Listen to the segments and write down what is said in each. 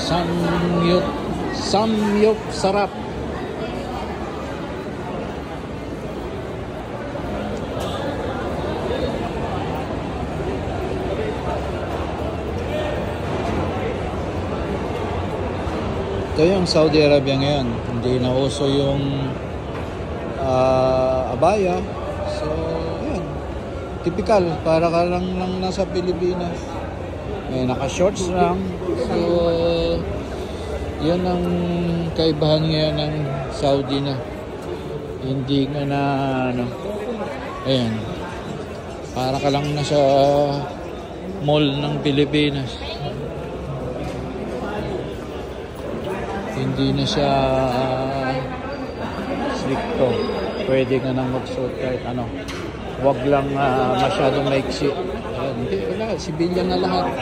Samyup. Samyup sarap. Ito yung Saudi Arabia ngayon. Hindi na uso yung abaya. So, yun. Typical. Para ka lang nasa Pilipinas. Naka-shorts lang. So, yun ang kaibahan ngayon ng Saudi na. Hindi ka na, ayan. Para ka lang nasa mall ng Pilipinas. Hindi na siya stricto. Pwede ka nang magsuot kahit ano. Huwag lang masyadong maiksi. Hindi, wala. Civilian na lahat.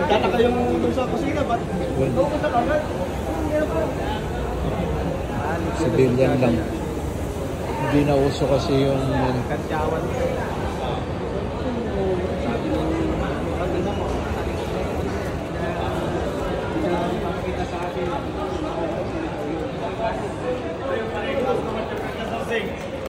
Tataka yung sa kusina, ba't? Civilian lang. Hindi na uso kasi yung Kantyawan. Sabi ng kanina mo, pinapakita sa akin.